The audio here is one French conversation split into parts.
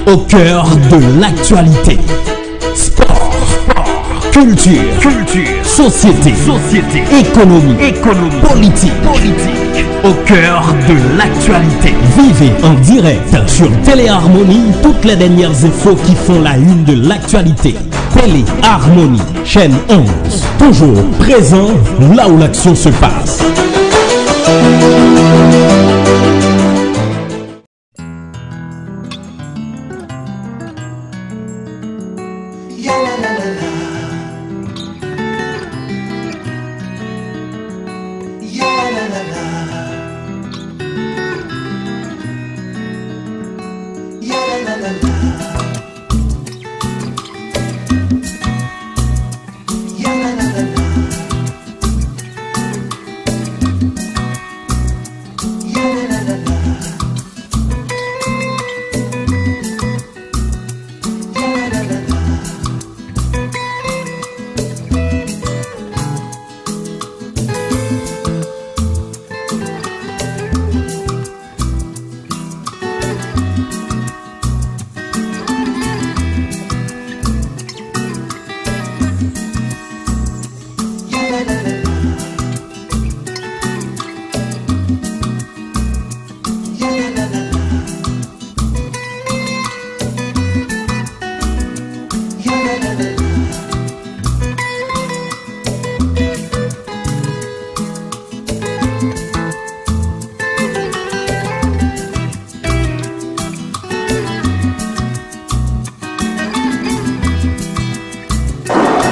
Au cœur de l'actualité. Sport, culture, société, économie, politique. Au cœur de l'actualité. Vivez en direct sur Téléharmonie toutes les dernières infos qui font la une de l'actualité. Téléharmonie, chaîne 11. Toujours présent là où l'action se passe.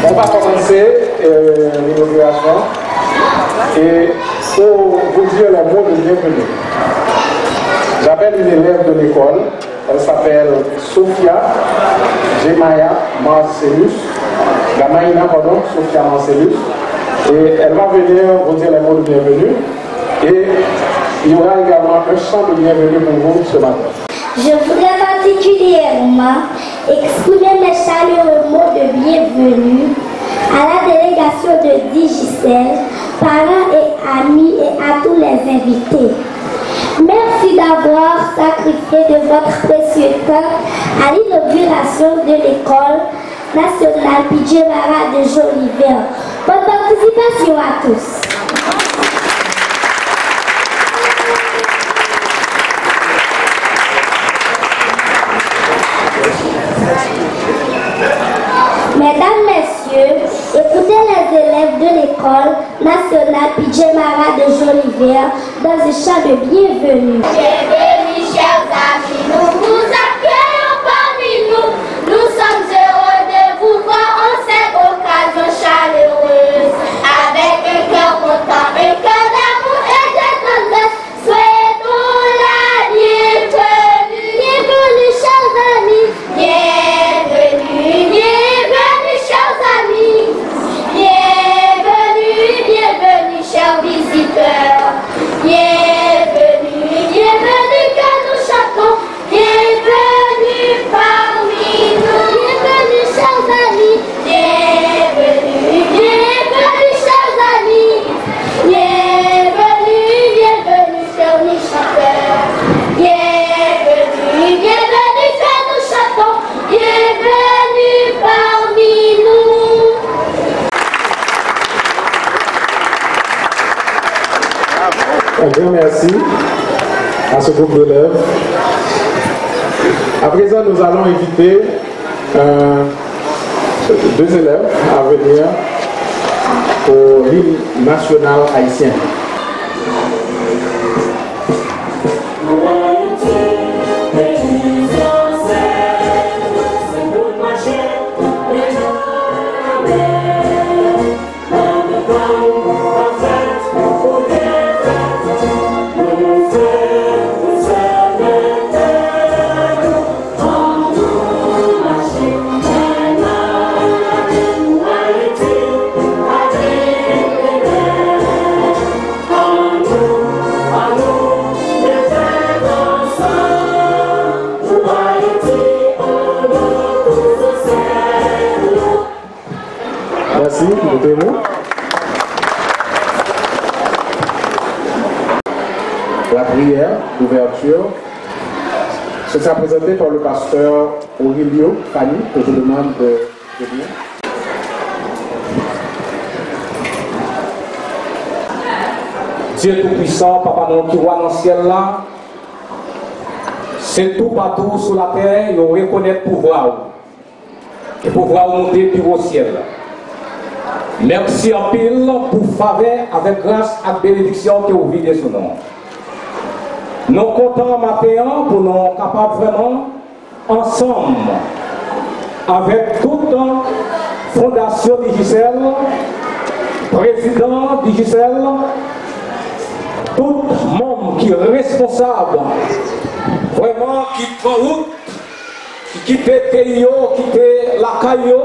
On va commencer l'inauguration et pour vous dire le mot de bienvenue. J'appelle une élève de l'école, elle s'appelle Sophia Gemaya Marcellus, Sophia Marcellus, et elle va venir vous dire le mot de bienvenue et il y aura également un chant de bienvenue pour vous ce matin. Je voudrais particulièrement exprimer mes chaleureux mots de bienvenue à la délégation de Digicel, parents et amis et à tous les invités. Merci d'avoir sacrifié de votre précieux temps à l'inauguration de l'école nationale Pidjemara de Jolivet. Bonne participation à tous. Mesdames, Messieurs, écoutez les élèves de l'école nationale Pidjemara de Jolivet dans un chant de bienvenue. Bienvenue, chers amis, nous vous accueillons parmi nous. Nous sommes heureux de vous voir en cette occasion chaleureuse. Avec un cœur content, un cœur d'amour et de tendresse, souhaitons la bienvenue. Bienvenue, chers amis. Bienvenue, bienvenue, chers amis. Bienvenue, bienvenue, chers visiteurs. Bienvenue, bienvenue que nous chantons. Bienvenue parmi nous. Bienvenue, chers amis. Bienvenue, bienvenue, chers amis. Bienvenue, bienvenue, chers chanteurs. Bienvenue, bienvenue que nous chantons. Bienvenue parmi nous. Un grand merci à ce groupe d'élèves. À présent, nous allons inviter deux élèves à venir pour l'hymne national haïtien. la prière d'ouverture. Ce sera présenté par le pasteur Aurelio Fanny, que je demande de venir. Dieu Tout-Puissant, Papa nous qui voit dans le ciel là, c'est tout partout sur la terre, nous reconnaissons le pouvoir. Et pouvoir monter plus au ciel. Merci en pile pour faveur avec grâce et bénédiction que vous vivez sur nous. Nous comptons maintenant pour nous capables vraiment ensemble avec toute fondation Digicel, président Digicel, tout monde qui est responsable, vraiment qui prend route, qui quitte Téio, quitte la Caillou,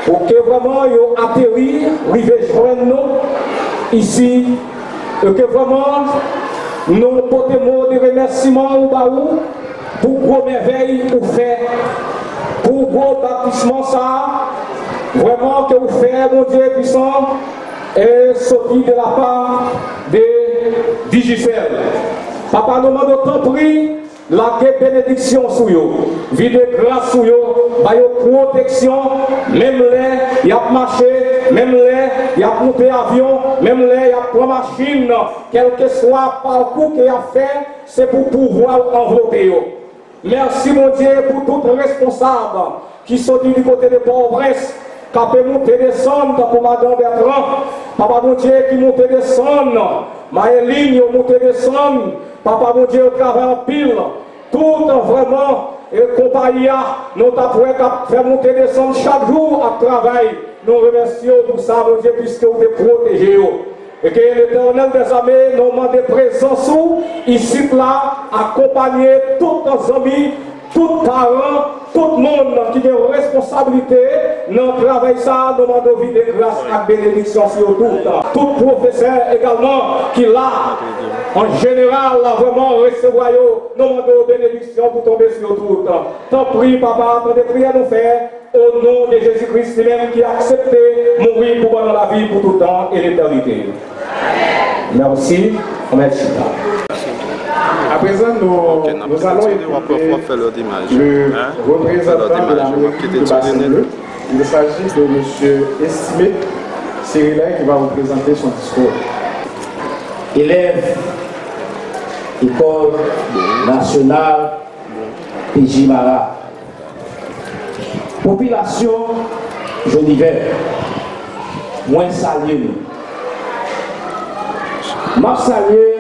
pour que vraiment ils atterrissent, arrivent joindre nous ici, et que vraiment nous portons des remerciements au Baou pour gros merveilles que vous faites, pour gros baptisement ça, vraiment que vous faites, mon Dieu puissant, et sorti de la part de Digicel. Papa nous demande autant pris, la bénédiction sur vous, vide grâce sur vous, protection, même les, il y a marché, même les, il y a monté avion, même les, il y a pris machine, quel que soit le parcours qu'il a fait, c'est pour pouvoir envelopper. Merci mon Dieu pour tout responsable qui sont du côté des pauvresses, qui peut monter descendre pour Madame Bertrand, Papa mon Dieu qui monte descendre, Maëline monte descendre, Papa mon Dieu travaille en pile, tout vraiment et compagnie, nous avons fait monter descendre chaque jour à travail. Nous remercions pour ça, mon Dieu, puisque vous êtes protégés. Et que l'Éternel des armées nous demande présence ici, là, accompagner tous nos amis, tous les parents, tout le monde qui a une responsabilité dans le travail, ça, nous demandons vie de grâce et bénédiction sur tout. Tout professeur également qui là, en général, vraiment recevoir, nous demandons bénédiction pour tomber sur tout. Tant pis, papa, tant de prières nous faire. Au nom de Jésus-Christ même qui a accepté mourir pour dans la vie pour tout le temps et l'éternité. Merci. Merci. À présent, nous allons écouter le représentant de la mairie de Bassin-Bleu. Il s'agit de M. Estimé Cyrilin qui va vous présenter son discours. Élève, École nationale PJ Mara. Population Jolivet, moins salué. M'a salué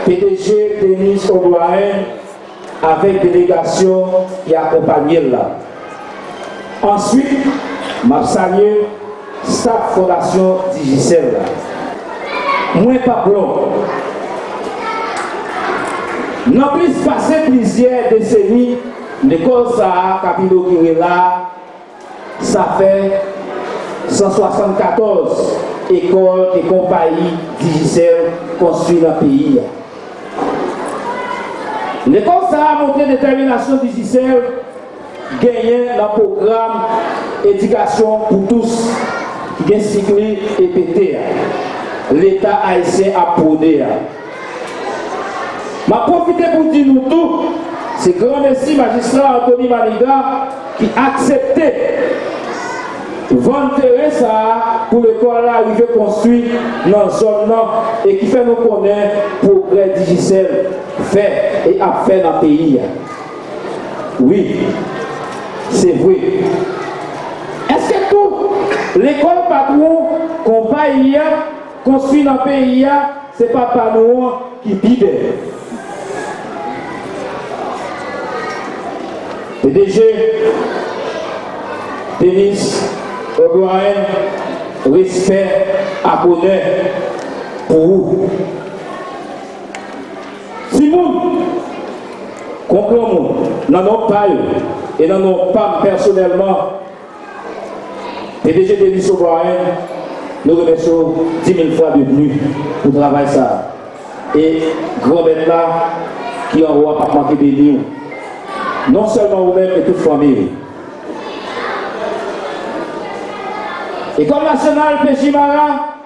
PDG Denis O'Brien avec délégation qui accompagne là. Ensuite, m'a salué staff fondation Digicel. Moins pas blanc. N'a plus passé plusieurs décennies. L'école ça, Capilo Kirela, ça fait 174 écoles et compagnies Digicel construites dans le pays. L'école ça a montré détermination Digicel, gagné le programme éducation pour tous, qui est cyclé et pété. L'État haïtien a prôné. Je profite pour dire nous tout. C'est grand merci magistrat Anthony Maniga qui a accepté de vendre ça pour l'école arriver construire dans la zone et qui fait nous connaître le progrès Digicel fait et a fait dans le pays. Oui, c'est vrai. Est-ce que tout l'école patron qu'on paye construit dans le pays, c'est pas par nous qui bide? PDG Denis O'Brien, respect à connaître pour vous. Si vous, concrètement, dans nos pas et dans nos pas personnellement, PDG Denis O'Brien, nous remercions 10 000 fois de venue pour travailler ça. Et grand bête là, qui envoie pas manquer des livres. Non seulement vous-même et toute famille. École nationale PJ Mara,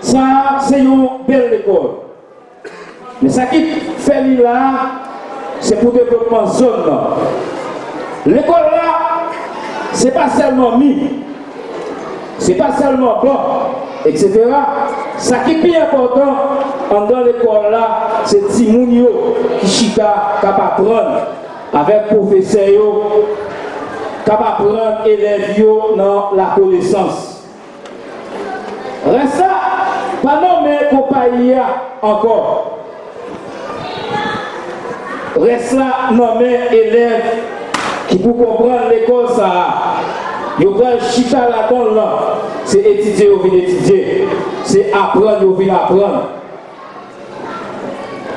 ça c'est une belle école. Mais ça qui fait là, c'est pour le développement zone. L'école là, c'est pas seulement mis, c'est pas seulement bon, etc. Ça qui est plus important dans l'école là, c'est Timounio qui chita capable apprendre avec professeur, capable apprendre élèves dans la connaissance. Reste ça, pas nommer compagnie encore. Reste là, nommer élèves qui pour comprendre l'école ça. Ils prennent chita là-dedans là. C'est étudier ou venir étudier. C'est apprendre ou venir apprendre.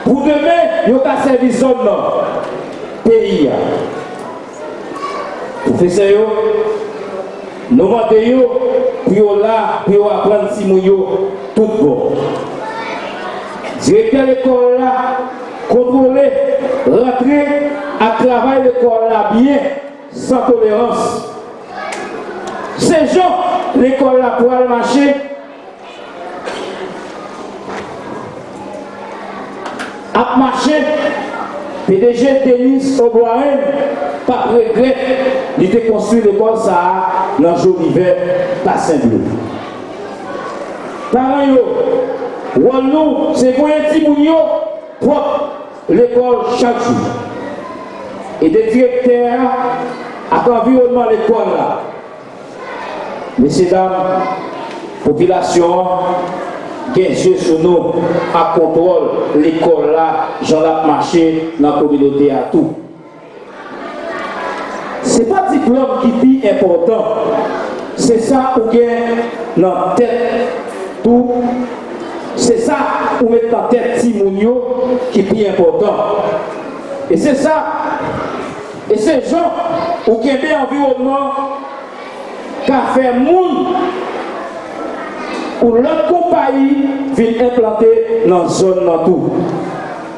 Pour demain, ils ont servi zone pays. Professeur, nous demandons pour là, pour apprendre si nous tout bon. Directeur de l'école là, contrôler, rentrer à travailler l'école là bien, sans tolérance. Ces gens, l'école là pour aller marcher, à marcher, PDG Denis Oboaen, pas de regret, il était construit l'école ça dans Jolivet, Bassin Bleu. Par exemple, nous, c'est pour un petit mounio propre l'école chaque jour. Et des directeurs à l'environnement de l'école là. Messieurs, dames, population, bien sûr sur nous, à contrôle l'école là, j'en ai marché dans la communauté à tout. Ce n'est pas le diplôme qui est important, c'est ça où il y a dans la tête tout. C'est ça où met dans la tête Timounio qui est important. Et c'est ça, et ces gens où il y a un environnement qui a fait monde où l'autre compagnie vient implanter dans la zone dans tout.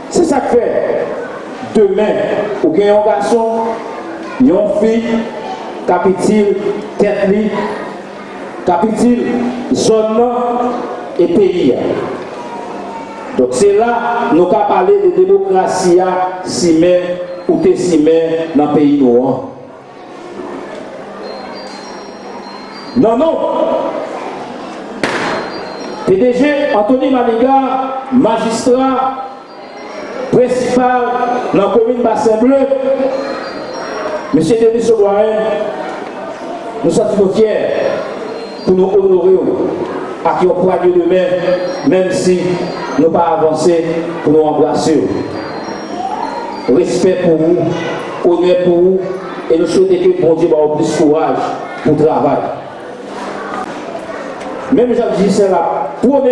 C'est ça que fait. Demain, où il y a un garçon, une fille, capitule, tête li, capitule, zone et pays. Donc c'est là nous avons parlé de démocratie si mais ou si mais dans le pays noir. Non. PDG Anthony Maniga, magistrat principal dans la commune Bassin Bleu, M. Denis Oboaen, nous sommes fiers pour nous honorer à qui on pourra Dieu demain, même si nous n'avons pas avancé pour nous embrasser. Respect pour vous, honneur pour vous, et nous souhaitons que bon Dieu ait plus courage pour le travail. Même Jacques Gisèle a promis,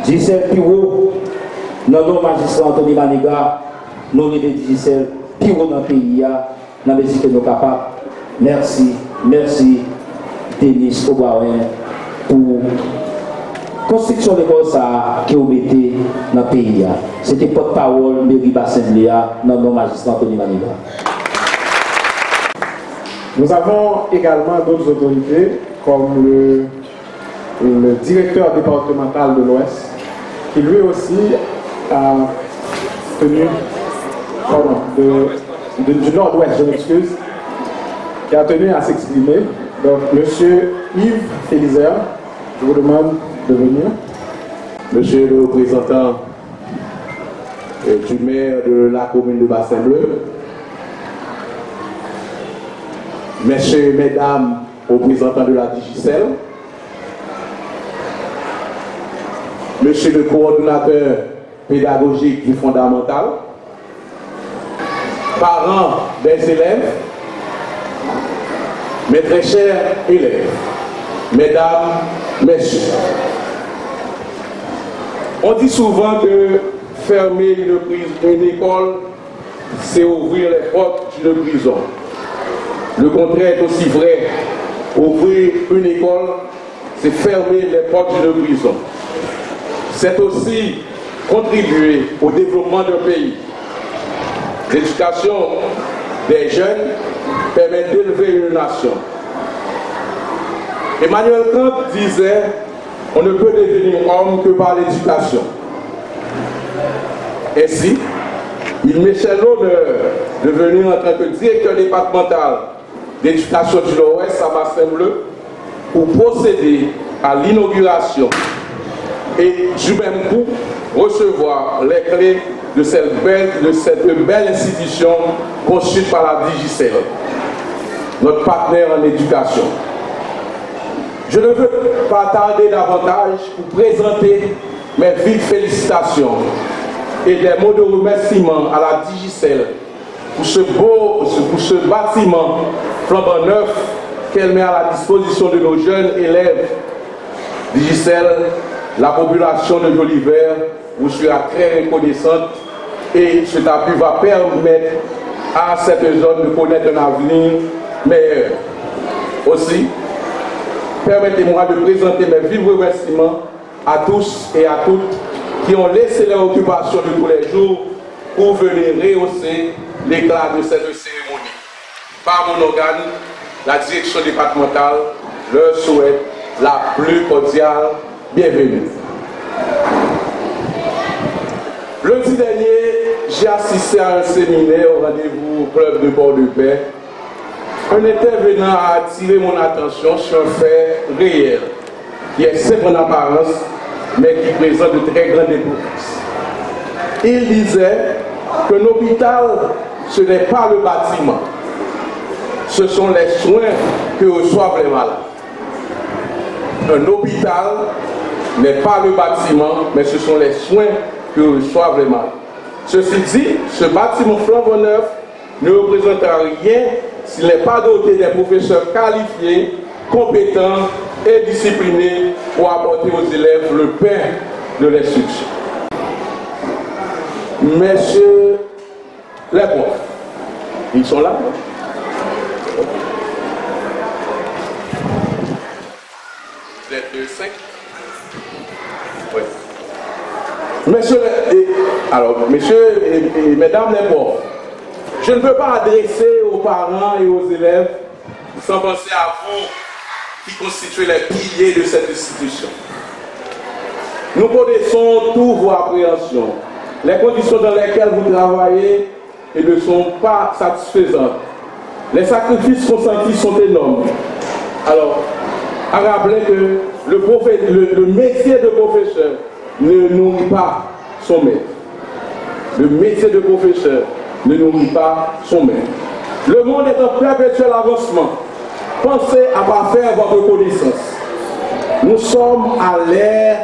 Gisèle Piro, dans nos magistrats Anthony Maniga, nous les Gisèle Piro dans le pays, dans le pays que nous sommes capables. Merci, Denis Oboaen, pour la construction de l'école qui vous mettez dans le pays. C'était porte-parole Mairie Bassin Bleu dans nos magistrats Anthony Maniga. Nous avons également d'autres autorités, comme le directeur départemental de l'Ouest, qui lui aussi a tenu, du Nord-Ouest, je m'excuse, qui a tenu à s'exprimer. Donc, monsieur Yves Félizer, je vous demande de venir. Monsieur le représentant du maire de la commune de Bassin Bleu, messieurs et mesdames, représentants de la DIGICEL, monsieur le coordonnateur pédagogique du fondamental, parents des élèves, mes très chers élèves, mesdames, messieurs. On dit souvent que fermer une école, c'est ouvrir les portes d'une prison. Le contraire est aussi vrai. Ouvrir une école, c'est fermer les portes d'une prison. C'est aussi contribuer au développement d'un pays. L'éducation des jeunes permet d'élever une nation. Emmanuel Kant disait, on ne peut devenir homme que par l'éducation. Ainsi, il m'échelle l'honneur de venir en tant que directeur départemental d'éducation du Nord-Ouest à Bassin-Bleu pour procéder à l'inauguration et du même coup recevoir les clés de cette belle institution construite par la Digicel, notre partenaire en éducation. Je ne veux pas tarder davantage pour présenter mes vives félicitations et des mots de remerciement à la Digicel pour ce bâtiment flambant neuf qu'elle met à la disposition de nos jeunes élèves. Digicel, la population de Jolivet vous sera très reconnaissante et cet appui va permettre à cette zone de connaître un avenir meilleur. Aussi, permettez-moi de présenter mes vifs remerciements à tous et à toutes qui ont laissé leur occupation de tous les jours pour venir rehausser l'éclat de cette cérémonie. Par mon organe, la direction départementale leur souhaite la plus cordiale bienvenue. Lundi dernier, j'ai assisté à un séminaire au rendez-vous au club de Port-de-Paix. Un intervenant a attiré mon attention sur un fait réel, qui est simple en apparence, mais qui présente de très grandes importance. Il disait qu'un hôpital, ce n'est pas le bâtiment, ce sont les soins que reçoivent les malades. Un hôpital n'est pas le bâtiment, mais ce sont les soins que reçoivent les malades. Ceci dit, ce bâtiment flambant neuf ne représentera rien s'il n'est pas doté des professeurs qualifiés, compétents et disciplinés pour apporter aux élèves le pain de l'instruction. Messieurs les profs, ils sont là. Vous êtes 5? Oui. Messieurs et mesdames les profs, je ne peux pas adresser aux parents et aux élèves sans penser à vous qui constituez les piliers de cette institution. Nous connaissons toutes vos appréhensions. Les conditions dans lesquelles vous travaillez ne sont pas satisfaisantes. Les sacrifices consentis sont énormes. Alors, à rappeler que le métier de professeur ne nourrit pas son maître. Le métier de professeur ne nourrit pas son maître. Le monde est en perpétuel avancement. Pensez à parfaire votre connaissance. Nous sommes à l'ère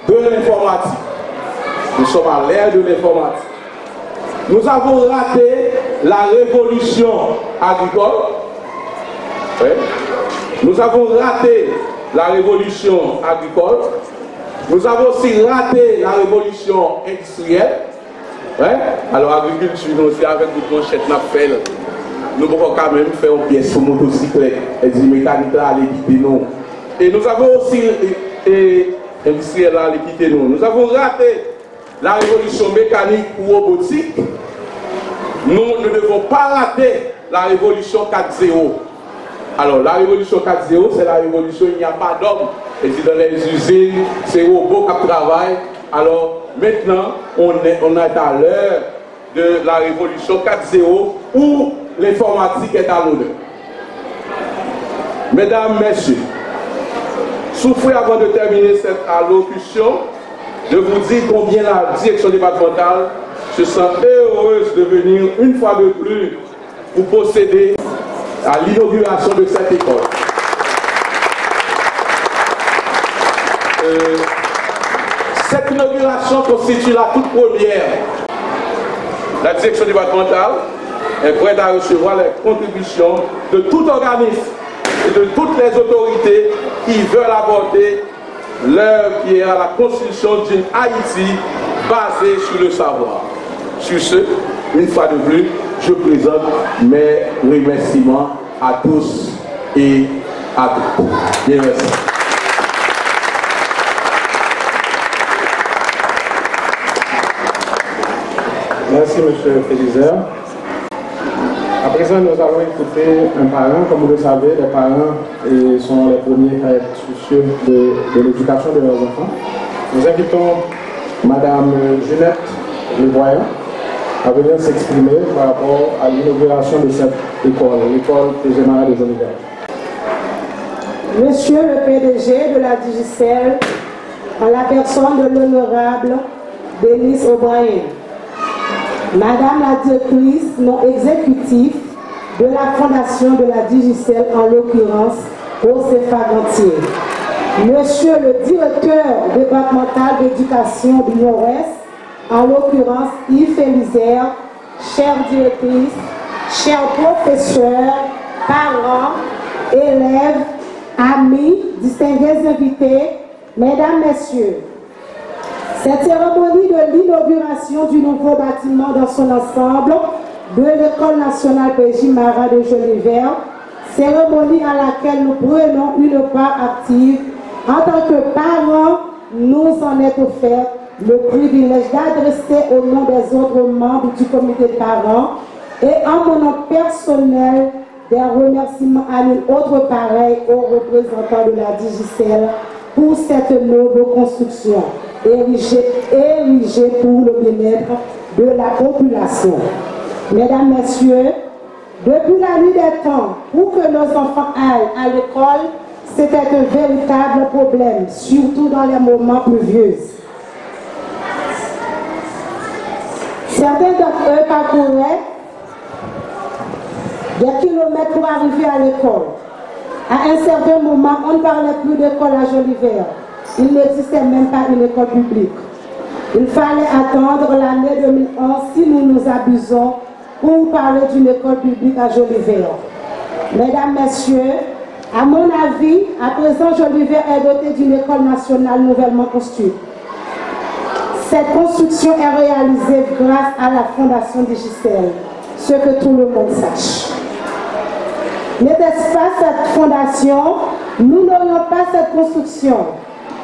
de l'informatique. Nous sommes à l'ère de l'informatique. Nous avons raté la révolution agricole. Oui. Nous avons raté la révolution agricole. Nous avons aussi raté la révolution industrielle. Ouais. Alors, agriculture, nous aussi avec notre manchette Napel, nous pouvons quand même faire une pièce sur motocyclette. Et dit mécanique là, allez quitter nous. Et nous avons aussi, industriel là, allez quitter nous. Nous avons raté la révolution mécanique ou robotique. Nous ne devons pas rater la révolution 4.0. Alors, la révolution 4.0, c'est la révolution où il n'y a pas d'hommes. Et si dans les usines, c'est robots qui travaillent. Alors, maintenant, on est à l'heure de la révolution 4.0 où l'informatique est à l'honneur. Mesdames, Messieurs, souffrez avant de terminer cette allocution de vous dire combien la direction départementale se sent heureuse de venir une fois de plus pour procéder à l'inauguration de cette école. Cette inauguration constitue la toute première. La direction départementale est prête à recevoir les contributions de tout organisme et de toutes les autorités qui veulent apporter leur pierre à la construction d'une Haïti basée sur le savoir. Sur ce, une fois de plus, je présente mes remerciements à tous et à toutes. Bien, merci. Merci, M. Félizer. À présent, nous allons écouter un parent. Comme vous le savez, les parents sont les premiers à être soucieux de l'éducation de leurs enfants. Nous invitons Mme Junette les voyants à venir s'exprimer par rapport à l'inauguration de cette école, l'école PG Marat des Jolivet. Monsieur le PDG de la DIGICEL, en la personne de l'honorable Denise O'Brien, Madame la directrice non exécutive de la fondation de la DIGICEL, en l'occurrence Josefa Gantier, Monsieur le directeur départemental d'éducation du Nord-Ouest, en l'occurrence Yves Elisère, chère directrice, chers professeurs, parents, élèves, amis, distingués invités, mesdames, messieurs, cette cérémonie de l'inauguration du nouveau bâtiment dans son ensemble de l'École nationale PJ Marat de Jolivet, cérémonie à laquelle nous prenons une part active. En tant que parents, nous en est offert le privilège d'adresser au nom des autres membres du comité de parents et en mon nom personnel des remerciements à une autre pareille aux représentants de la DIGICEL pour cette noble construction érigée pour le bien-être de la population. Mesdames, Messieurs, depuis la nuit des temps, pour que nos enfants aillent à l'école, c'était un véritable problème, surtout dans les moments pluvieux. Certains d'entre eux parcouraient des kilomètres pour arriver à l'école. À un certain moment, on ne parlait plus d'école à Jolivet. Il n'existait même pas une école publique. Il fallait attendre l'année 2011 si nous nous abusons pour parler d'une école publique à Jolivet. Mesdames, Messieurs, à mon avis, à présent, Jolivet est doté d'une école nationale nouvellement construite. Cette construction est réalisée grâce à la fondation DIGICEL, ce que tout le monde sache. N'était-ce pas cette fondation, nous n'aurions pas cette construction.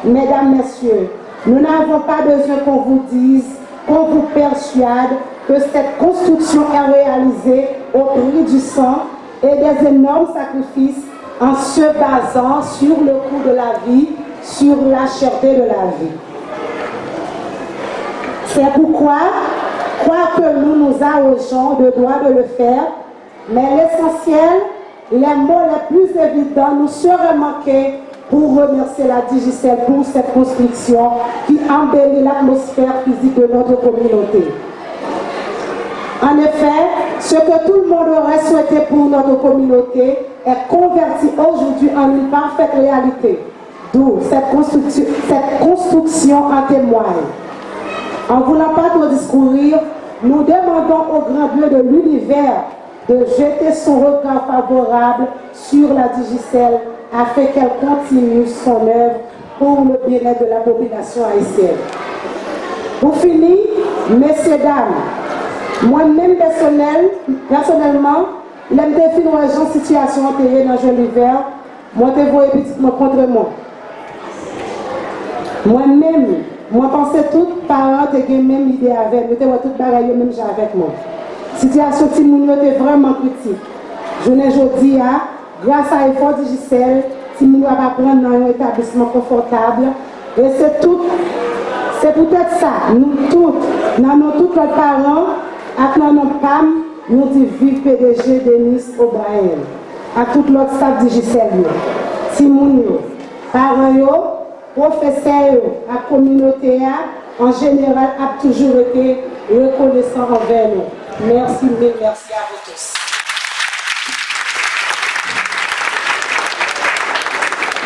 Mesdames, Messieurs, nous n'avons pas besoin qu'on vous dise, qu'on vous persuade que cette construction est réalisée au prix du sang et des énormes sacrifices en se basant sur le coût de la vie, sur la cherté de la vie. C'est pourquoi, quoique nous nous arrogeons de droit de le faire, mais l'essentiel, les mots les plus évidents nous seraient manqués pour remercier la DIGICEL pour cette construction qui embellit l'atmosphère physique de notre communauté. En effet, ce que tout le monde aurait souhaité pour notre communauté est converti aujourd'hui en une parfaite réalité. D'où cette construction en témoigne. En voulant pas trop discourir, nous demandons au grand Dieu de l'univers de jeter son regard favorable sur la DIGICEL afin qu'elle continue son œuvre pour le bien-être de la population haïtienne. Pour finir, messieurs, dames, moi-même personnellement, l'aime définir une situation enterrée dans Jolivet, moi te vois petitement contre moi. Moi-même, moi pensais toutes parents qui ont même idée avec moi, te vois toutes pareilles même avec moi. Situation Timounio était vraiment critique. Je n'ai aujourd'hui, grâce à l'effort DIGICEL, Timounio va prendre dans un établissement confortable. Et c'est peut-être ça, nous toutes, nous tous les parents, avec nos PAM, nous disons vive PDG Denise O'Brien, à tout l'autre staff DIGICEL, Timounio, parents, professeurs, à la communauté, en général, a toujours été reconnaissant envers nous. Merci, merci à vous tous.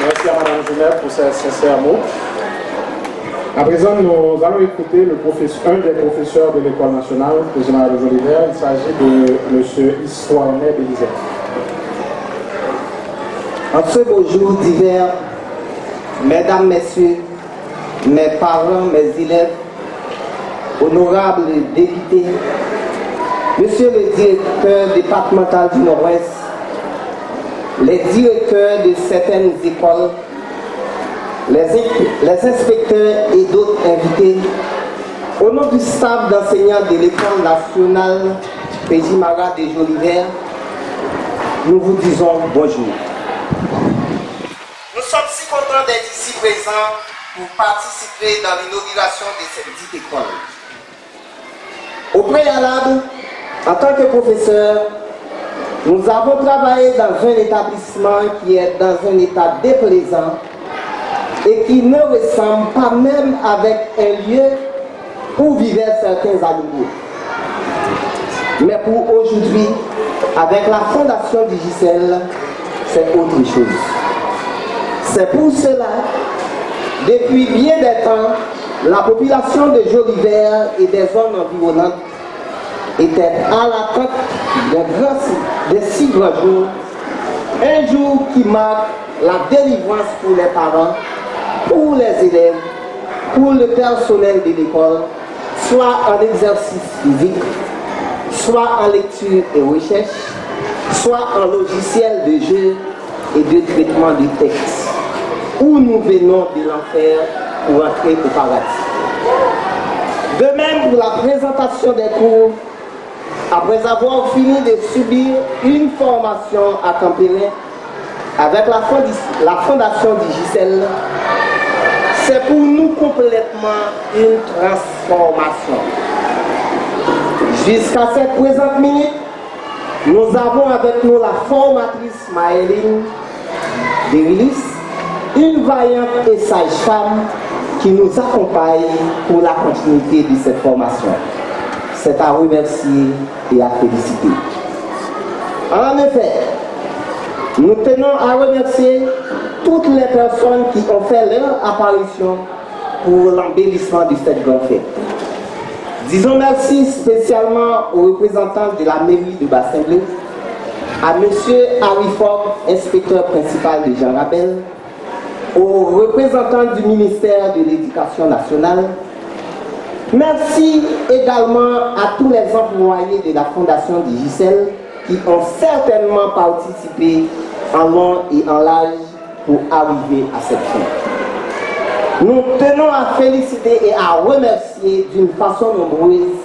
Merci à Mme Genève pour ces sincères mots. À présent, nous allons écouter un des professeurs de l'École nationale, PJ Marat de Jolivet. Il s'agit de M. Histoire-Né Bélisère. En ce beau jour d'hiver, mesdames, messieurs, mes parents, mes élèves, honorables députés, monsieur le directeur départemental du Nord-Ouest, les directeurs de certaines écoles, les inspecteurs et d'autres invités, au nom du staff d'enseignants de l'École nationale PJ Marat de Jolivet, nous vous disons bonjour. Nous sommes si contents d'être ici présents pour participer dans l'inauguration de cette dite école. Au préalable, en tant que professeur, nous avons travaillé dans un établissement qui est dans un état déplaisant et qui ne ressemble pas même avec un lieu où vivaient certains animaux. Mais pour aujourd'hui, avec la fondation Digicel, c'est autre chose. C'est pour cela, depuis bien des temps, la population de Jolivet et des zones environnantes était à l'attente de 6 grands jours, un jour qui marque la délivrance pour les parents, pour les élèves, pour le personnel de l'école, soit en exercice physique, soit en lecture et recherche, soit en logiciel de jeu et de traitement de texte, où nous venons de l'enfer pour entrer au paradis. De même pour la présentation des cours, après avoir fini de subir une formation à Campérin avec la fondation Digicel, c'est pour nous complètement une transformation. Jusqu'à cette présente minute, nous avons avec nous la formatrice Maëline Derilis, une vaillante et sage femme qui nous accompagne pour la continuité de cette formation. C'est à remercier et à féliciter. En effet, nous tenons à remercier toutes les personnes qui ont fait leur apparition pour l'embellissement de cette grande fête. Disons merci spécialement aux représentants de la mairie de Bassin-Bleu, à M. Harry Ford, inspecteur principal de Jean Rabel, aux représentants du ministère de l'Éducation nationale. Merci également à tous les employés de la Fondation Digicel qui ont certainement participé en long et en large pour arriver à cette fin. Nous tenons à féliciter et à remercier d'une façon nombreuse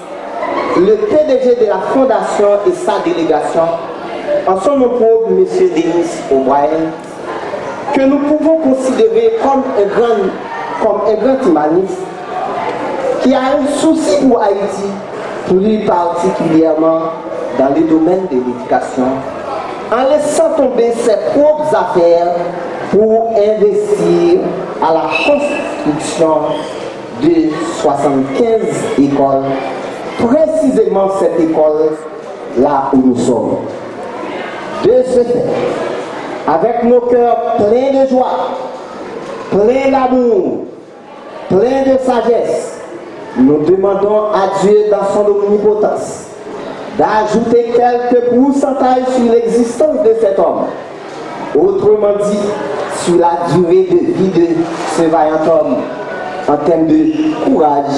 le PDG de la Fondation et sa délégation, en son nom propre, M. Denis O'Brien, que nous pouvons considérer comme un grand humaniste qui a un souci pour Haïti, plus particulièrement dans le domaine de l'éducation, en laissant tomber ses propres affaires pour investir à la construction de 75 écoles, précisément cette école là où nous sommes. De ce fait, avec nos cœurs pleins de joie, pleins d'amour, pleins de sagesse, nous demandons à Dieu dans son omnipotence d'ajouter quelques pourcentages sur l'existence de cet homme. Autrement dit, sur la durée de vie de ce vaillant homme, en termes de courage,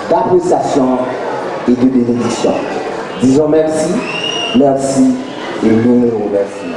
d'appréciation et de bénédiction. Disons merci, merci et nous nous remercions.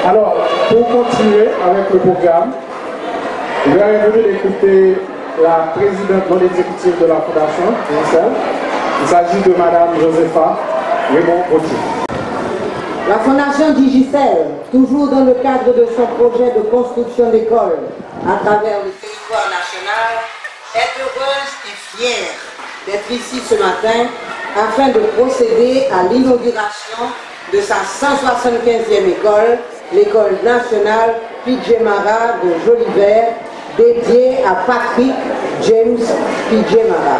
Alors, pour continuer avec le programme, je vais venir d'écouter la présidente non exécutive de la Fondation Digicel. Il s'agit de Madame Josepha Raymond Gauthier. La Fondation Digicel, toujours dans le cadre de son projet de construction d'écoles à travers le territoire national, est heureuse et fière d'être ici ce matin afin de procéder à l'inauguration de sa 175e école, l'école nationale Pidjemara de Jolivet, dédiée à Patrick James Pidjemara.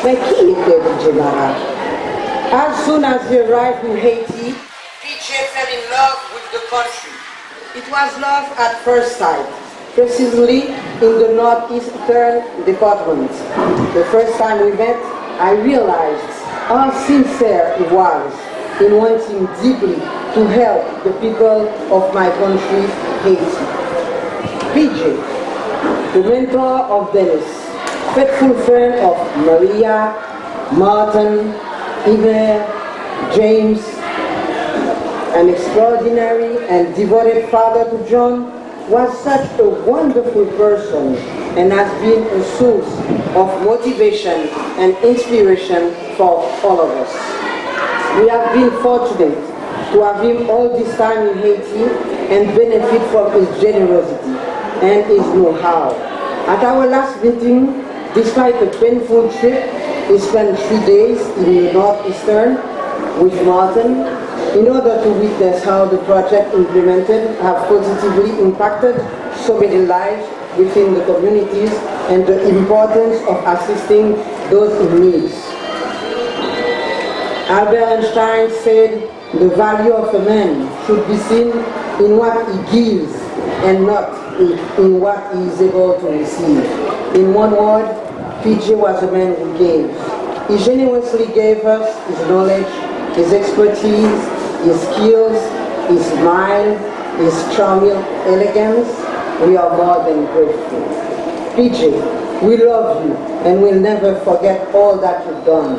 Mais qui était Pidjemara? As soon as he arrived in Haiti, PJ fell in love with the country. It was love at first sight, precisely in the northeastern department. The first time we met, I realized how sincere he was in wanting deeply to help the people of my country, Haiti. PJ, the mentor of Dennis, faithful friend of Maria, Martin, Yves, James, an extraordinary and devoted father to John, was such a wonderful person and has been a source of motivation and inspiration for all of us. We have been fortunate to have him all this time in Haiti and benefit from his generosity and his know-how. At our last meeting, despite a painful trip, he spent 3 days in the northeastern with Martin in order to witness how the project implemented have positively impacted so many lives within the communities and the importance of assisting those in need. Albert Einstein said the value of a man should be seen in what he gives and not in what he is able to receive. In one word, PJ was a man who gave. He generously gave us his knowledge, his expertise, his skills, his smile, his charming elegance. We are more than grateful. PJ, we love you and we'll never forget all that you've done.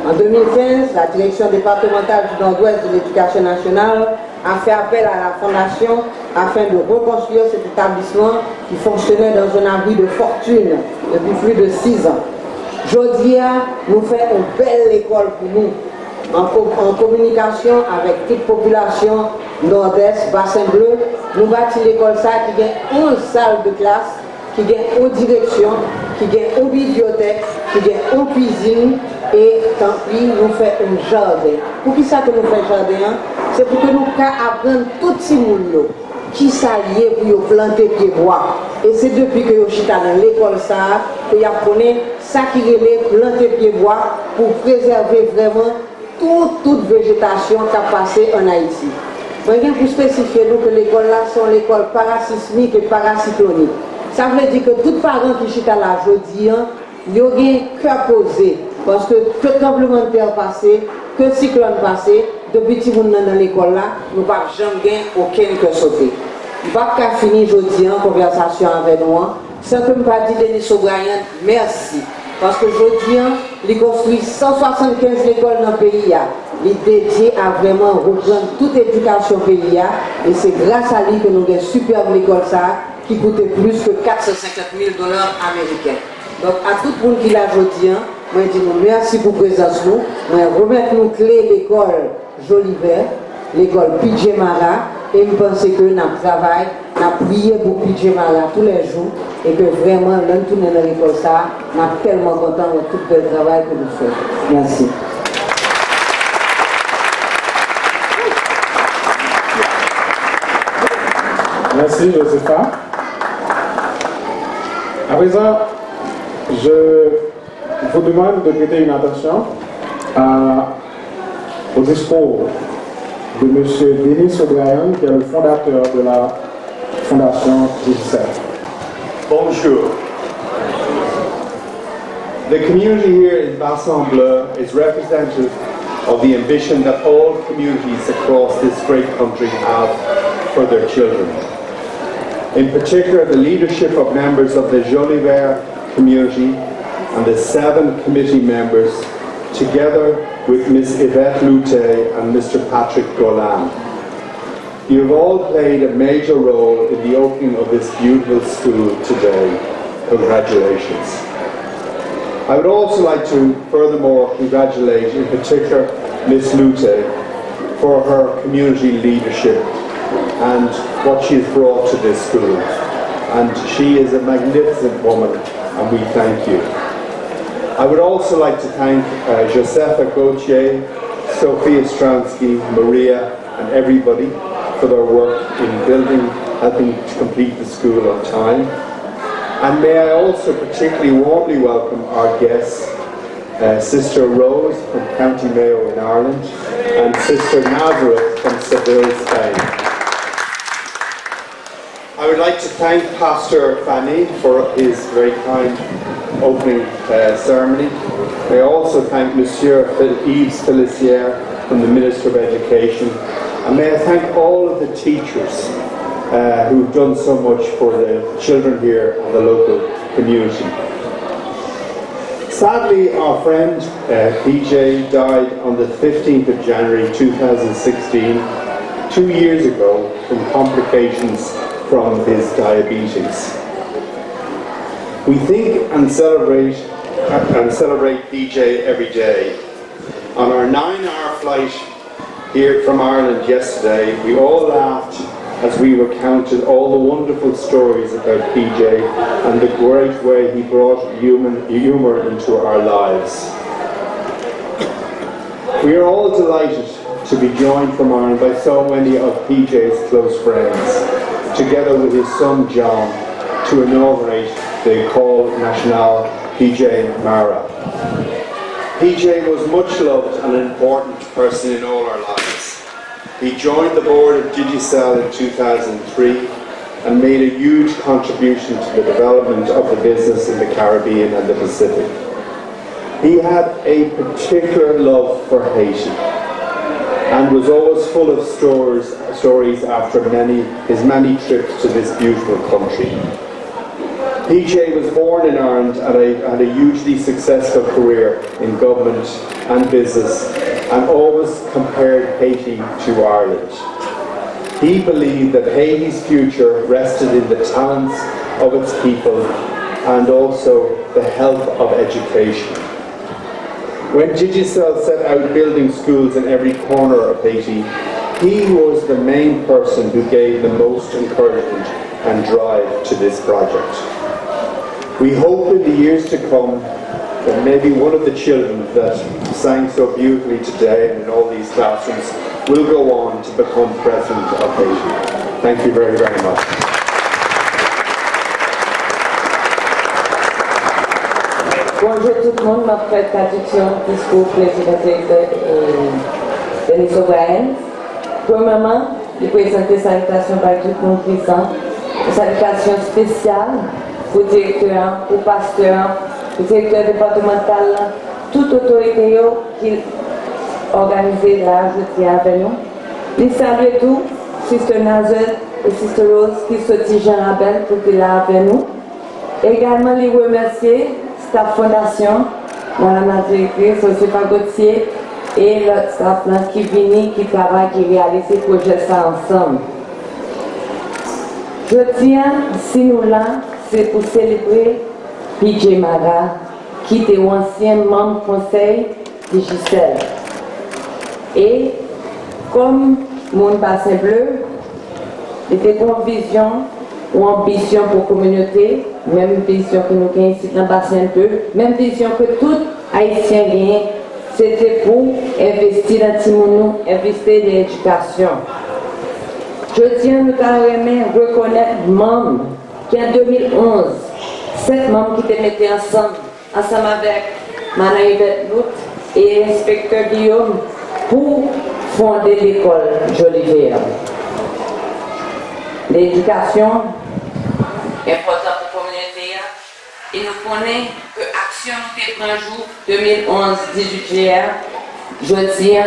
En 2015, la direction départementale du Nord-Ouest de l'Éducation nationale a fait appel à la Fondation afin de reconstruire cet établissement qui fonctionnait dans un abri de fortune depuis plus de 6 ans. Jodia nous fait une belle école pour nous, en communication avec toute population nord-est, bassin bleu. Nous bâtissons l'école ça qui a 11 salles de classe, qui a une direction, qui a une bibliothèque, qui a une cuisine et tant pis nous fait un jardin. Pour qui ça que nous faisons jardin? C'est pour que nous apprenions tout ce monde qui s'allie pour planter pieds bois. Et c'est depuis que je suis dans l'école ça que je connais ça qui est planter pieds bois pour préserver vraiment toute végétation qui a passé en Haïti. Je pour spécifier nous que l'école là sont l'école parasismique et paracyclonique. Ça veut dire que tous les parents qui sont là aujourd'hui, ils ont un cœur posé. Parce que tremblement de terre passé, que cyclone passé, depuis que nous sommes dans l'école là, nous n'avons jamais aucun cœur sauté. Nous n'avons pas fini aujourd'hui en conversation avec nous, sans que nous pas dire Denis O'Brien, merci. Parce que aujourd'hui, il construit 175 écoles dans le pays. Il est dédié à vraiment reprendre toute l'éducation pays. Et c'est grâce à lui que nous avons une superbe école qui coûtait plus que 450 000 $ américains. Donc à tout le monde qui l'a aujourd'hui, moi je dis merci pour la présence. Moi remettre nous clé l'école Jolivet, l'école Pidjemara, et je pense que nous travaillons, nous prions pour Pidjemara tous les jours, et que vraiment, nous tournons dans l'école ça, nous sommes tellement contents de tout le travail que nous faisons. Merci. Merci Josepha. À présent, je vous demande de prêter une attention au discours de M. Denis O'Brien, qui est le fondateur de la Fondation Digicel. Bonjour. The community here in Bassin Bleu is representative of the ambition that all communities across this great country have for their children. In particular, the leadership of members of the Jolivet community and the 7 committee members, together with Ms. Yvette Lute and Mr. Patrick Golan. You have all played a major role in the opening of this beautiful school today. Congratulations. I would also like to furthermore congratulate in particular Miss Lute for her community leadership and what she has brought to this school. And she is a magnificent woman, and we thank you. I would also like to thank Josefa Gauthier, Sophia Stransky, Maria, and everybody for their work in helping to complete the school on time. And may I also particularly warmly welcome our guests, Sister Rose from County Mayo in Ireland, and Sister Nazareth from Seville, Spain. I would like to thank Pastor Fanny for his very kind opening ceremony. May I also thank Monsieur Yves Felicier from the Minister of Education. And may I thank all of the teachers who've done so much for the children here and the local community. Sadly, our friend PJ died on the 15th of January 2016, 2 years ago, from complications from his diabetes. We think and celebrate PJ every day. On our 9-hour flight here from Ireland yesterday, we all laughed as we recounted all the wonderful stories about PJ and the great way he brought humour into our lives. We are all delighted to be joined from Ireland by so many of PJ's close friends, together with his son John, to inaugurate the École Nationale PJ Mara. PJ was much loved and an important person in all our lives. He joined the board of Digicel in 2003 and made a huge contribution to the development of the business in the Caribbean and the Pacific. He had a particular love for Haiti and was always full of stories after his many trips to this beautiful country. PJ was born in Ireland and had a hugely successful career in government and business, and always compared Haiti to Ireland. He believed that Haiti's future rested in the talents of its people and also the health of education. When Digicel set out building schools in every corner of Haiti, he was the main person who gave the most encouragement and drive to this project. We hope in the years to come that maybe one of the children that sang so beautifully today and in all these classrooms will go on to become president of Haiti. Thank you very, very much. Bonjour tout le monde, je m'appelle traduction discours président de Denis O'Brien. Premièrement, je présente des salutations par tout le monde présent, une salutation spéciale pour le directeur, pour le pasteur, pour le directeur départemental, toute autorité qui organisé là, je tiens avec nous. Je salue tout, Sister Nazareth et Sister Rose qui sont Jean Abel pour être là avec nous. Également, les remercier staff fondation, Madame la directrice, Josefa Gauthier et l'autre staff qui vient, qui travaille, qui réalise ces projets ensemble. Je tiens, si nous là, c'est pour célébrer PJ Mara, qui était ancien membre du conseil de Digicel. Et comme mon bassin bleu, il était une vision ou ambition pour la communauté, même vision que nous avons ici dans le bassin bleu, même vision que tout Haïtien gagne, c'était pour investir dans Timounou, investir dans l'éducation. Je tiens à reconnaître les membres qui en 2011, 7 membres qui étaient mis ensemble avec Manaïbeth Lout et l'inspecteur Guillaume pour fonder l'école Jolivière. L'éducation est importante pour la communauté et nous connaissons que l'action qui prend jour 2011, 18 juillet, je tiens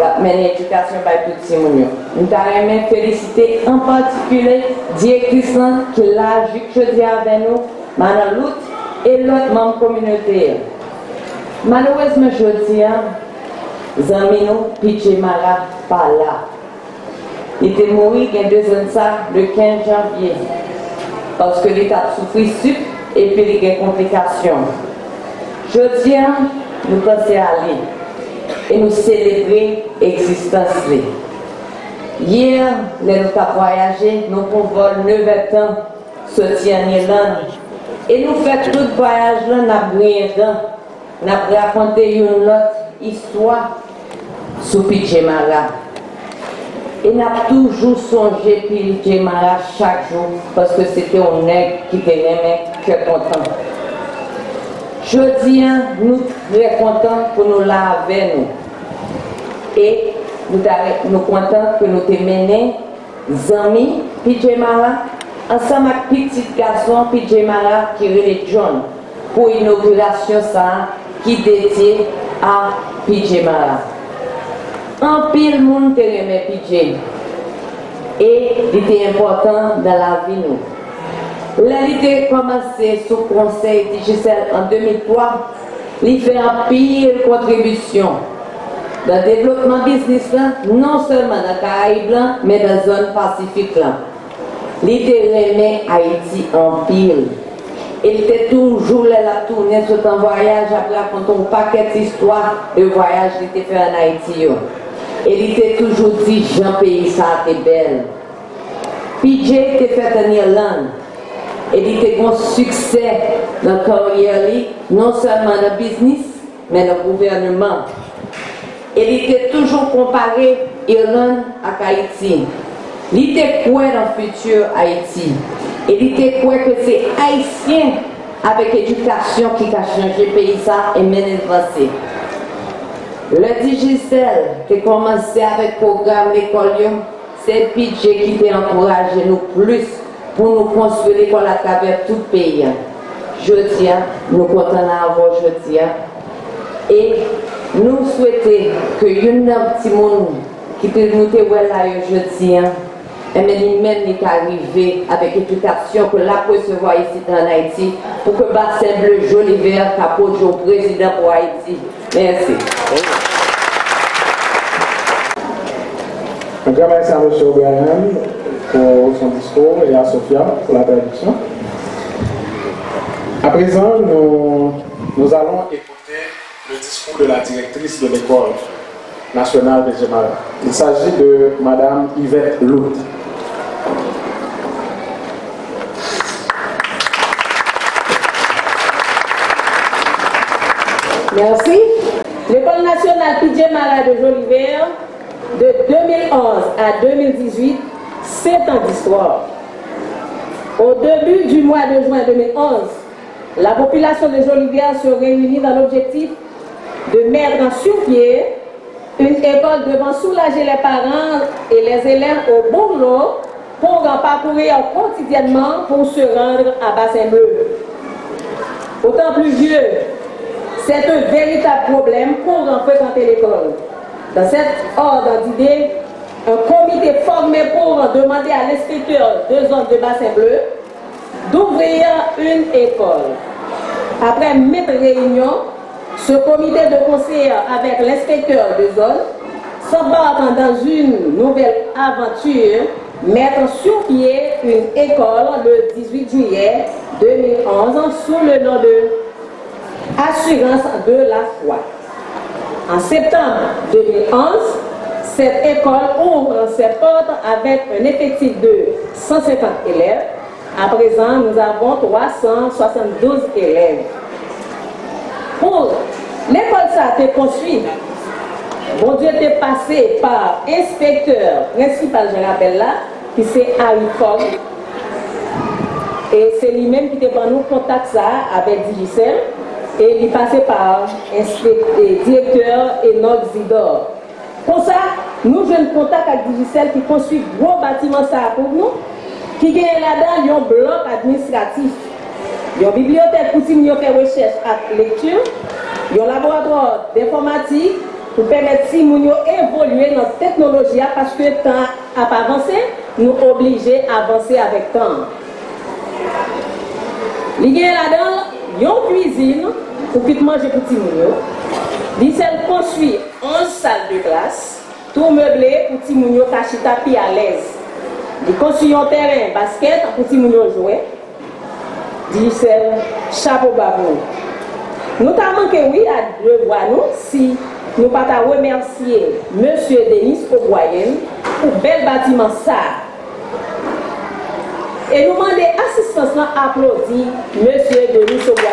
à mener l'éducation par tout le monde. Nous avons féliciter en particulier directrice qui l'a jeudi avec nous, Mme Lout et l'autre membre communautaire. Malheureusement, je tiens Zami nous, PJ Mara, pas là. Il était mort il y a 2 ans de ça, le 15 janvier. Parce que l'État souffrit sup et puis il y a des complications. Je tiens nous penser à lui et nous célébrer l'existence. Hier, nous avons voyagé, nous pouvons 9 ans sortir en Irlande. Et nous faisons tout le voyage là, nous avons raconté une autre histoire sur PJ Mara. Et nous avons toujours songé PJ Mara chaque jour parce que c'était un nègre qui était très content. Je dis, nous sommes très contents pour nous là avec nous. Et nous sommes contents que nous te mené, amis, PJ Mara, ensemble avec petit garçon PJ Mara qui est John, pour l'inauguration qui est dédiée à PJ Mara. En pile monde te remet PJ. Et il était important dans la vie nous. Il a commencé sous conseil de Gisèle en 2003. Il fait un pile contribution dans le développement business, non seulement dans les Caraïbes, mais dans la zone Pacifique. Il remet Haïti en pile. Il était toujours là, la tournée sur un voyage, après raconter un paquet d'histoires de voyage qu'il était fait en Haïti. Et il était toujours dit, Jean pays ça était belle. PJ était fait en Irlande. Et il était un succès dans la carrière, non seulement dans le business, mais dans le gouvernement. Et il était toujours comparé Irlande à Haïti. Il était quoi dans le futur Haïti. Et il était quoi que c'est haïtien avec l'éducation qui a changé le pays ça et mené avancé. Le Digicel qui a commencé avec le programme l'école, c'est PJ qui a encouragé nous plus pour nous construire l'école à travers tout le pays. Je tiens, nous comptons avoir je tiens. Et nous souhaitons que une petit monde qui peut nous voir là, je tiens, et même est arrivé avec l'éducation que la recevoir ici en Haïti pour que Bassin Bleu Jolivet apporte au président pour Haïti. Merci. Un grand merci à M. O'Brien pour son discours et à Sophia pour la traduction. À présent, nous allons écouter le discours de la directrice de l'école nationale de Gemara. Il s'agit de Mme Yvette Lout. Merci. L'école nationale PJ Mara de Jolivet, de 2011 à 2018, 7 ans d'histoire. Au début du mois de juin 2011, la population de Jolivet se réunit dans l'objectif de mettre sur pied une école devant soulager les parents et les élèves au bon lot pour en parcourir quotidiennement pour se rendre à Bassin Bleu. Autant plus vieux, c'est un véritable problème pour en fréquenter l'école. Dans cet ordre d'idée, un comité formé pour demander à l'inspecteur de zone de Bassin Bleu d'ouvrir une école. Après maintes réunions, ce comité de conseil avec l'inspecteur de zone s'embarque dans une nouvelle aventure, mettre sur pied une école le 18 juillet 2011 sous le nom de Assurance de la foi. En septembre 2011, cette école ouvre ses portes avec un effectif de 150 élèves. À présent, nous avons 372 élèves. Pour l'école, ça a été construit. Bon Dieu était passé par inspecteur principal, je rappelle là, qui c'est Harry Fogg. Et c'est lui-même qui était pour nous contact ça avec Digicel. Et il passait par directeur Enoch Zidor. Pour ça, nous jouons contact avec Digicel qui construit gros bâtiment ça pour nous, qui gagne là-dedans un bloc administratif. Il y a une bibliothèque pour nous faire recherche et lecture, il y a un laboratoire d'informatique pour permettre si nous évoluer notre technologie parce que le temps a pas avancé, nous obligés à avancer avec le temps. Il y a là-dedans une cuisine pour qu'ils mangent petit mounio. Digicel construit 11 salles de classe, tout meublé pour petit mounio cacher tapis à l'aise. Il construit un terrain basket pour petit mounio jouer. Digicel chapeau babou. Nous avons manqué, oui, à devoir nous, si nous pas remercier M. Denis O'Brien pour bel bâtiment ça. Et nous demandons assistance à applaudir M. Denis O'Brien.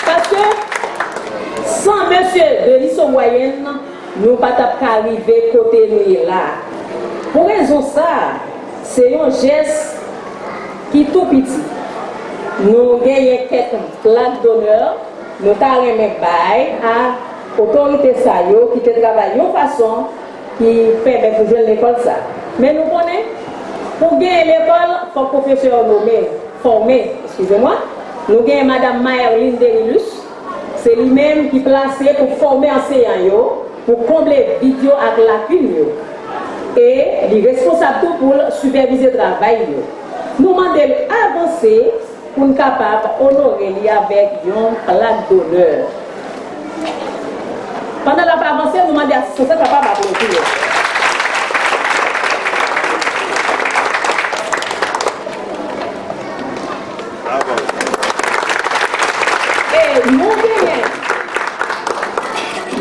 Parce que sans M. Denis O'Brien, nous ne pouvons pas arriver côté nous là. Pour raison ça, c'est un geste qui est tout petit. Nous gagnons quelques plaques d'honneur, nous avons bail à l'autorité qui travaille de façon qui permet de jouer l'école ça. Mais nous connaissons, pour gagner l'école, il faut que le professeur nommé, formé, excusez-moi. Nous avons Mme Mayerline Derilus, c'est lui-même qui est placé pour former enseignants, pour combler les vidéos avec lacunes. Et les responsables pour superviser le travail. Nous demandons d'avancer pour nous capables d'honorer avec une plaque d'honneur. Pendant la avancée, nous demandons d'assistance capable d'applaudir. Et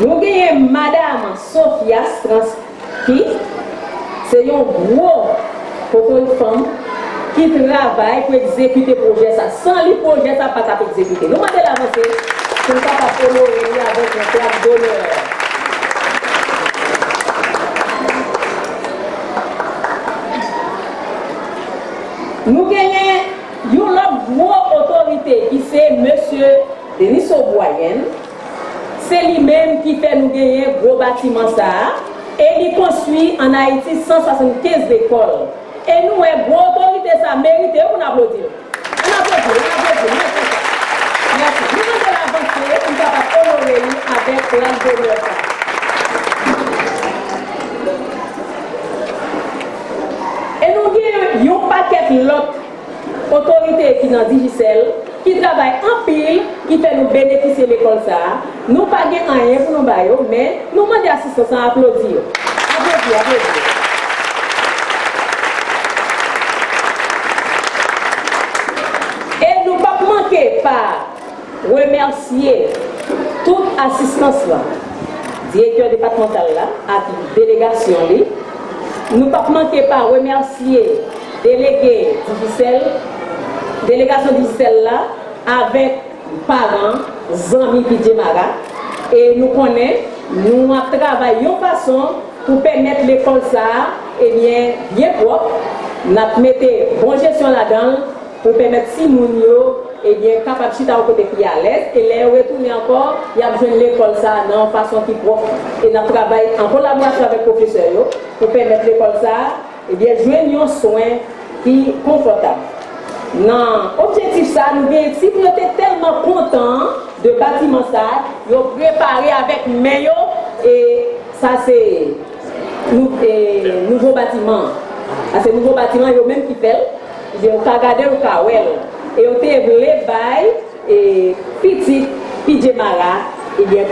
nous gagnons Madame Sophia Stransky, c'est une grosse femme qui travaille pour exécuter le projet. Sans le projet, ça ne peut pas exécuter. Nous demandons d'avancer pour ne pas honorer avec un plaque d'honneur. Nous gagnons une autre grosse autorité qui c'est M. Denis O'Brien. C'est lui-même qui fait nous gagner un gros bâtiment ça. Et il construit en Haïti 175 écoles. Et nous, une grosse autorité, ça mérite pour nous applaudir. On applaudit, Merci. Nous allons avancer, nous allons honorer avec l'envoi. Et nous avons un paquet d'autres autorités qui dans Digicel, qui travaillent en pile, qui fait nous bénéficier de l'école ça. Nous ne pas rien pour nous bailler, mais nous demandons assistance à applaudir. Applaudis. Et nous ne pas manquer par remercier toute assistance là, directeur départemental là, à la délégation là. Nous ne pas manquer par remercier délégué Digicel, délégation Digicel là, avec parents, amis Pidjemara. Et nous connaissons, nous travaillons de façon pour permettre l'école ça, bien propre. Nous mettons bonne gestion là-dedans pour permettre si nous sommes capables de chiter au côté qui est à l'aise. Et les retourner encore, il y a besoin de l'école ça de façon qui est propre. Et nous travaillons en collaboration avec les professeurs pour permettre l'école ça, jouer un soin qui est confortable. Non, objectif ça, nous avons si nous étions tellement contents de bâtiment ça, nous avons préparé avec meilleur et ça c'est nouveau bâtiment. C'est nouveau bâtiment, il y a même qui fait, ils ont regardé le Kawel et on a voulu et petit Pidjemara, il y a de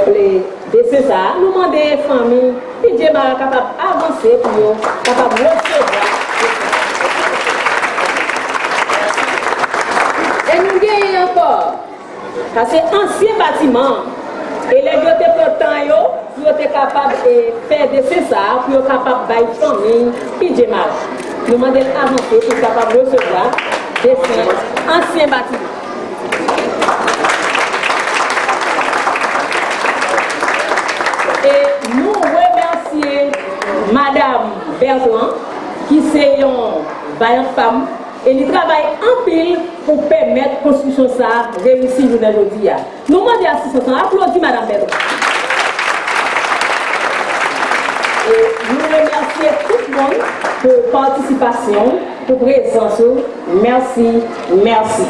ça, nous demandons aux familles Pidjemara capable d'avancer pour nous, capable de recevoir. Et nous gagnons encore, parce que c'est un ancien bâtiment, et les gens qui sont capables de faire des césars, pour être capables de faire une famille, Pidjemara. Nous demandons d'avancer pour être capables de recevoir des anciens bâtiments. Et nous remercions Madame Bertrand, qui est une vaillante femme, et il travaille en pile pour permettre la construction de ça réussir aujourd'hui. Nous demandons assistance. Applaudissez Madame Bertrand. Et nous remercions tout le monde pour participation, pour présence. Merci, merci.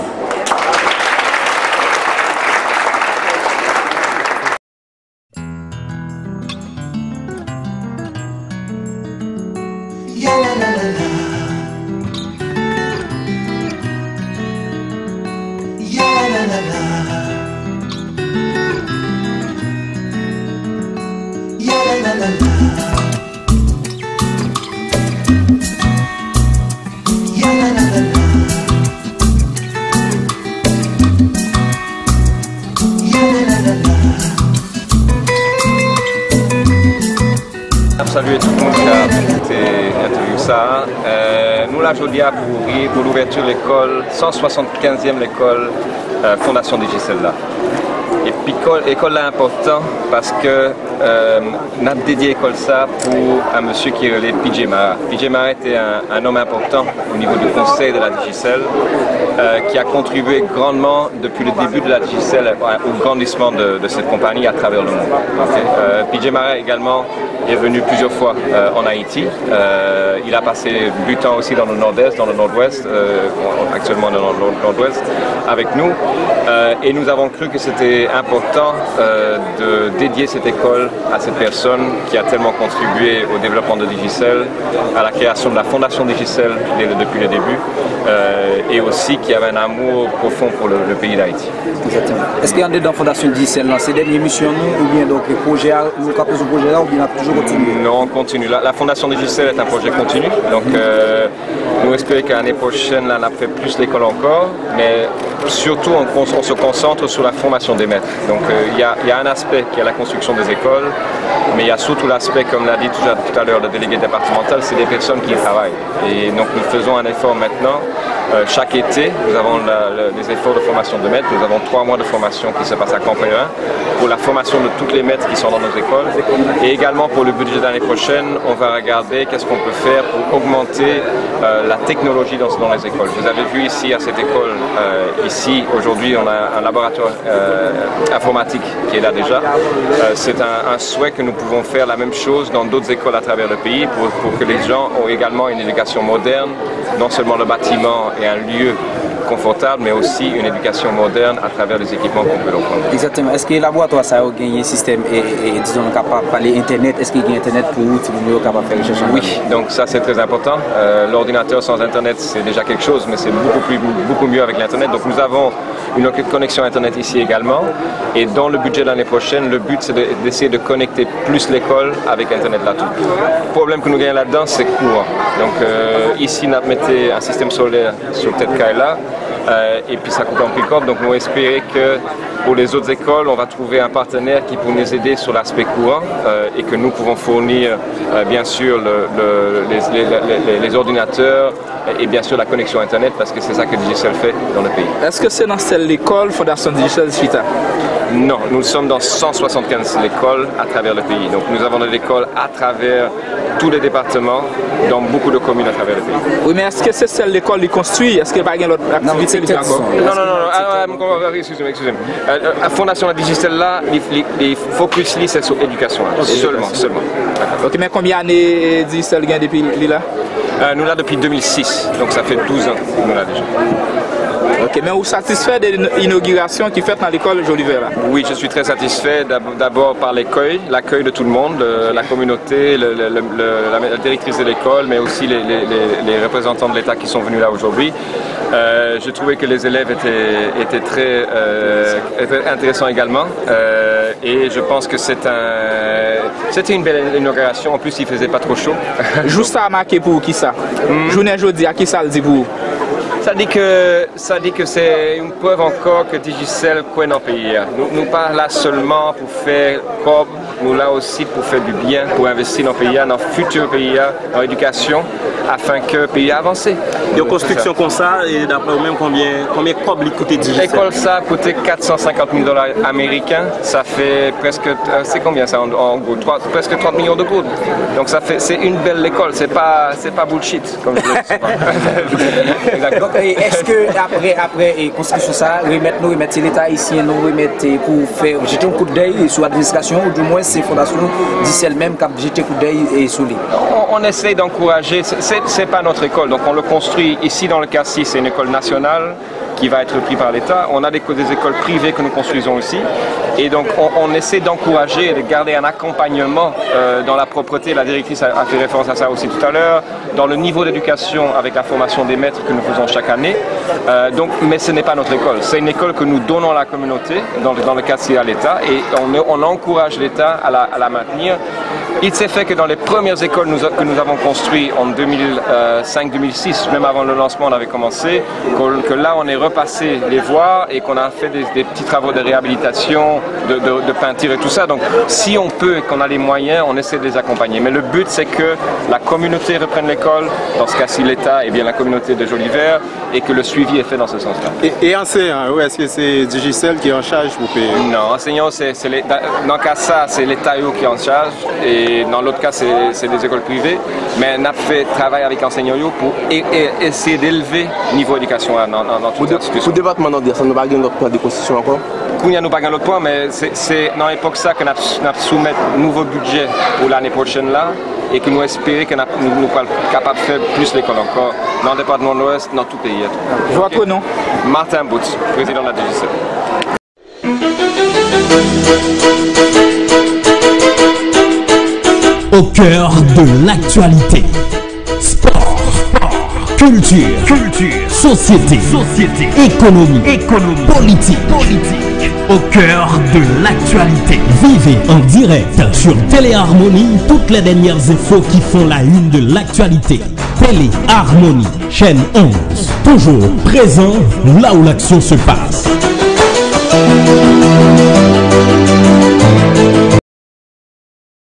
ça. Nous, la Jodia, pour l'ouverture de l'école, 175e l'école Fondation Digicel là. Et puis l'école est important parce que on a dédié l'école ça pour un monsieur qui est relé PJ Mara. PJ Mara était un homme important au niveau du conseil de la Digicel, qui a contribué grandement depuis le début de la Digicel au grandissement de cette compagnie à travers le monde. Okay. PJ Mara également est venu plusieurs fois en Haïti. Il a passé du temps aussi dans le nord-est, dans le nord-ouest, actuellement dans le nord-ouest, avec nous. Et nous avons cru que c'était important de dédier cette école à cette personne qui a tellement contribué au développement de Digicel, à la création de la fondation Digicel depuis le début, et aussi qui avait un amour profond pour le pays d'Haïti. Est-ce qu'il y a dans la fondation Digicel, c'est des émissions ou bien donc les projets, nous capons ce projet là ou bien toujours continuer? Non, on continue. La fondation Digicel est un projet continu, donc nous espérons qu'à l'année prochaine, là, on a fait plus l'école encore, mais surtout on se concentre sur la formation des maîtres. Donc il y a un aspect qui est la construction des écoles, mais il y a surtout l'aspect, comme l'a dit tout à l'heure le délégué départemental, c'est des personnes qui y travaillent. Et donc nous faisons un effort maintenant. Chaque été, nous avons des efforts de formation de maîtres. Nous avons 3 mois de formation qui se passent à Campérin pour la formation de toutes les maîtres qui sont dans nos écoles. Et également pour le budget de l'année prochaine, on va regarder qu'est-ce qu'on peut faire pour augmenter la technologie dans les écoles. Vous avez vu ici à cette école, ici aujourd'hui on a un laboratoire informatique qui est là déjà. C'est un souhait que nous pouvons faire la même chose dans d'autres écoles à travers le pays pour que les gens aient également une éducation moderne, non seulement le bâtiment et un lieu confortable, mais aussi une éducation moderne à travers les équipements qu'on peut offrir. Exactement. Est-ce que le laboratoire ça a gagné un système et disons capable de parler Internet? Est-ce qu'il y a Internet pour vous capable de faire recherche? Oui, donc ça c'est très important. L'ordinateur sans Internet c'est déjà quelque chose, mais c'est beaucoup mieux avec l'Internet. Donc nous avons une connexion Internet ici également. Et dans le budget de l'année prochaine, le but c'est d'essayer de connecter plus l'école avec Internet là-dessus. Le problème que nous gagnons là-dedans, c'est courant. Donc ici, nous mettons un système solaire sur cette caille-là. Et puis ça coûte un prix corps, donc nous espérons que pour les autres écoles, on va trouver un partenaire qui peut nous aider sur l'aspect courant et que nous pouvons fournir bien sûr les ordinateurs et bien sûr la connexion Internet parce que c'est ça que Digicel fait dans le pays. Est-ce que c'est dans cette école Fondation Digicel Suita? Non, nous sommes dans 175 écoles à travers le pays. Donc nous avons des écoles à travers tous les départements, dans beaucoup de communes à travers le pays. Oui, mais est-ce que c'est celle l'école qui construit? Est-ce qu'il n'y a pas d'autres activités encore? Non, excusez-moi. La Fondation Digicel là, les focus c'est sur l'éducation, seulement. Ok, mais combien d'années Digicel gagne depuis là? Nous là depuis 2006, donc ça fait 12 ans que nous là déjà. Ok, mais vous êtes satisfait de l'inauguration qui est faite dans l'école Jolivet là? Oui, je suis très satisfait d'abord par l'accueil de tout le monde, la communauté, la directrice de l'école, mais aussi les représentants de l'État qui sont venus là aujourd'hui. Je trouvais que les élèves étaient très intéressants également et je pense que c'était une belle inauguration. En plus, il ne faisait pas trop chaud. Juste à marquer pour qui ça? Journée jeudi, à qui ça le dit pour vous? Ça dit que c'est une preuve encore que Digicel croit dans le pays. Nous pas là seulement pour faire comme, nous là aussi pour faire du bien, pour investir dans le pays, dans le futur pays, dans l'éducation, afin que le pays avance. De construction comme ça, et d'après vous-même, combien coûte coûter Digicel? L'école ça a coûté 450 000 $ américains, ça fait presque, c'est combien ça en gros? Presque 30 millions de gouttes. Donc c'est une belle école, c'est pas bullshit, comme je le dis souvent. Exactement. Est-ce que après construction ça, remettre l'État ici, nous remettre pour faire jeter un coup d'œil sur l'administration ou du moins ces fondations Digicel même qui a jeté un coup d'œil sur lui? On essaie d'encourager, c'est pas notre école, donc on le construit ici dans le Cassis, c'est une école nationale qui va être prise par l'État. On a des écoles privées que nous construisons ici. Et donc on essaie d'encourager et de garder un accompagnement dans la propreté. La directrice a fait référence à ça aussi tout à l'heure, dans le niveau d'éducation avec la formation des maîtres que nous faisons chaque année. Mais ce n'est pas notre école. C'est une école que nous donnons à la communauté, dans le cas à l'État, et on encourage l'État à la maintenir. Il s'est fait que dans les premières écoles que nous avons construites en 2005-2006, même avant le lancement on avait commencé, que là on est repassé les voies et qu'on a fait des petits travaux de réhabilitation, de peinture et tout ça. Donc si on peut et qu'on a les moyens, on essaie de les accompagner. Mais le but c'est que la communauté reprenne l'école, dans ce cas-ci l'État et bien la communauté de Jolivet, et que le suivi est fait dans ce sens-là. Et enseignant, est-ce que c'est Digicel qui est en charge pour payer? Non, enseignant, dans le cas ça, c'est l'État qui est en charge, et dans l'autre cas, c'est des écoles privées. Mais on a fait travail avec enseignants pour essayer d'élever le niveau d'éducation dans toute l'institution. Pour le département nord-est, ça n'a pas gagné notre point de constitution encore? Il n'y a pas l'autre point, mais c'est dans l'époque ça qu'on a soumis un nouveau budget pour l'année prochaine là, et que nous espérons que nous sommes capables de faire plus l'école encore dans le département de l'Ouest, dans tout le pays. Je vois quoi, non? Martin Boots, président de la DGC. Au cœur de l'actualité. Sport, culture, société, économie, politique. Au cœur de l'actualité. Vivez en direct sur Téléharmonie toutes les dernières infos qui font la une de l'actualité. Téléharmonie, chaîne 11. Toujours présent là où l'action se passe.